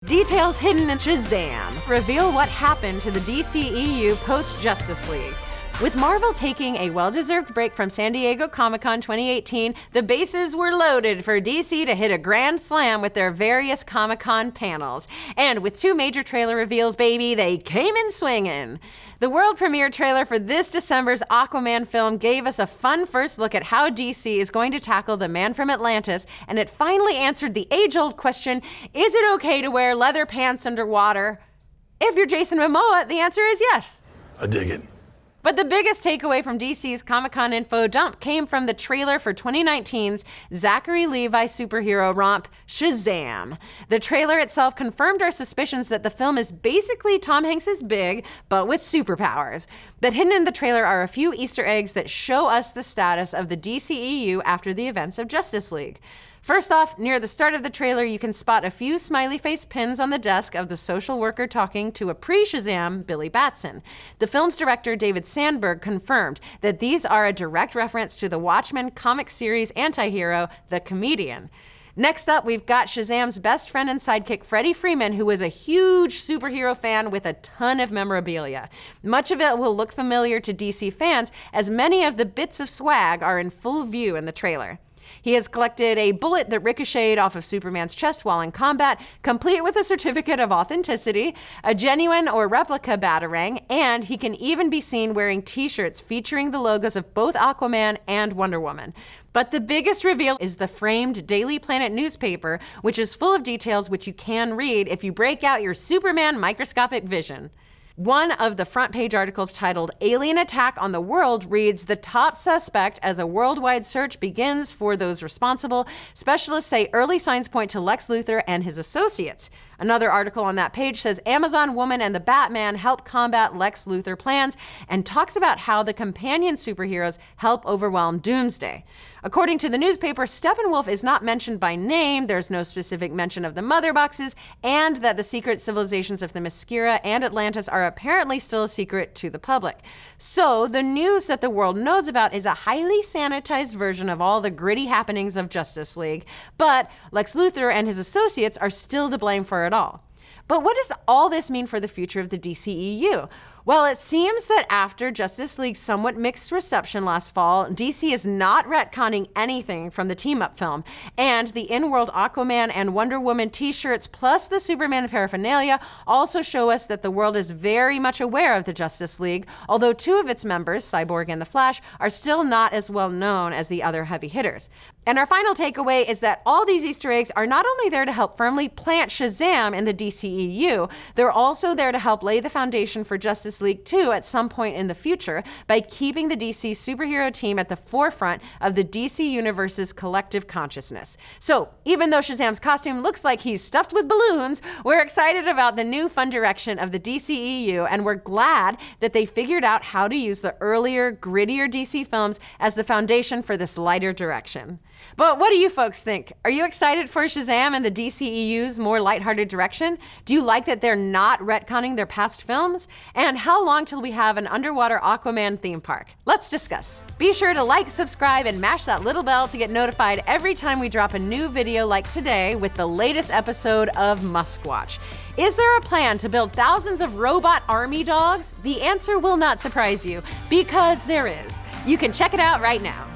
Details hidden in Shazam reveal what happened to the DCEU post-Justice League. With Marvel taking a well-deserved break from San Diego Comic-Con 2018, the bases were loaded for DC to hit a grand slam with their various Comic-Con panels. And with 2 major trailer reveals, baby, they came in swinging. The world premiere trailer for this December's Aquaman film gave us a fun first look at how DC is going to tackle the Man from Atlantis, and it finally answered the age-old question, is it okay to wear leather pants underwater? If you're Jason Momoa, the answer is yes. I dig it. But the biggest takeaway from DC's Comic-Con info dump came from the trailer for 2019's Zachary Levi superhero romp, Shazam. The trailer itself confirmed our suspicions that the film is basically Tom Hanks' Big, but with superpowers. But hidden in the trailer are a few Easter eggs that show us the status of the DCEU after the events of Justice League. First off, near the start of the trailer, you can spot a few smiley face pins on the desk of the social worker talking to a pre-Shazam Billy Batson. The film's director, David Sandberg, confirmed that these are a direct reference to the Watchmen comic series Antihero, the comedian. Next up, we've got Shazam's best friend and sidekick, Freddy Freeman, who is a huge superhero fan with a ton of memorabilia. Much of it will look familiar to DC fans, as many of the bits of swag are in full view in the trailer. He has collected a bullet that ricocheted off of Superman's chest while in combat, complete with a certificate of authenticity, a genuine or replica Batarang, and he can even be seen wearing t-shirts featuring the logos of both Aquaman and Wonder Woman. But the biggest reveal is the framed Daily Planet newspaper, which is full of details which you can read if you break out your Superman microscopic vision. One of the front page articles titled Alien Attack on the World reads, the top suspect as a worldwide search begins for those responsible. Specialists say early signs point to Lex Luthor and his associates. Another article on that page says Amazon Woman and the Batman help combat Lex Luthor plans and talks about how the companion superheroes help overwhelm Doomsday. According to the newspaper, Steppenwolf is not mentioned by name, there's no specific mention of the mother boxes, and that the secret civilizations of the Themyscira and Atlantis are apparently still a secret to the public. So the news that the world knows about is a highly sanitized version of all the gritty happenings of Justice League, but Lex Luthor and his associates are still to blame for it all. But what does all this mean for the future of the DCEU? Well, it seems that after Justice League's somewhat mixed reception last fall, DC is not retconning anything from the team-up film, and the in-world Aquaman and Wonder Woman t-shirts plus the Superman paraphernalia also show us that the world is very much aware of the Justice League, although 2 of its members, Cyborg and the Flash, are still not as well known as the other heavy hitters. And our final takeaway is that all these Easter eggs are not only there to help firmly plant Shazam in the DCEU, they're also there to help lay the foundation for Justice League 2 at some point in the future by keeping the DC superhero team at the forefront of the DC Universe's collective consciousness. So, even though Shazam's costume looks like he's stuffed with balloons, we're excited about the new fun direction of the DCEU, and we're glad that they figured out how to use the earlier, grittier DC films as the foundation for this lighter direction. But what do you folks think? Are you excited for Shazam and the DCEU's more lighthearted direction? Do you like that they're not retconning their past films? And how long till we have an underwater Aquaman theme park? Let's discuss. Be sure to like, subscribe, and mash that little bell to get notified every time we drop a new video like today with the latest episode of Muskwatch. Is there a plan to build thousands of robot army dogs? The answer will not surprise you, because there is. You can check it out right now.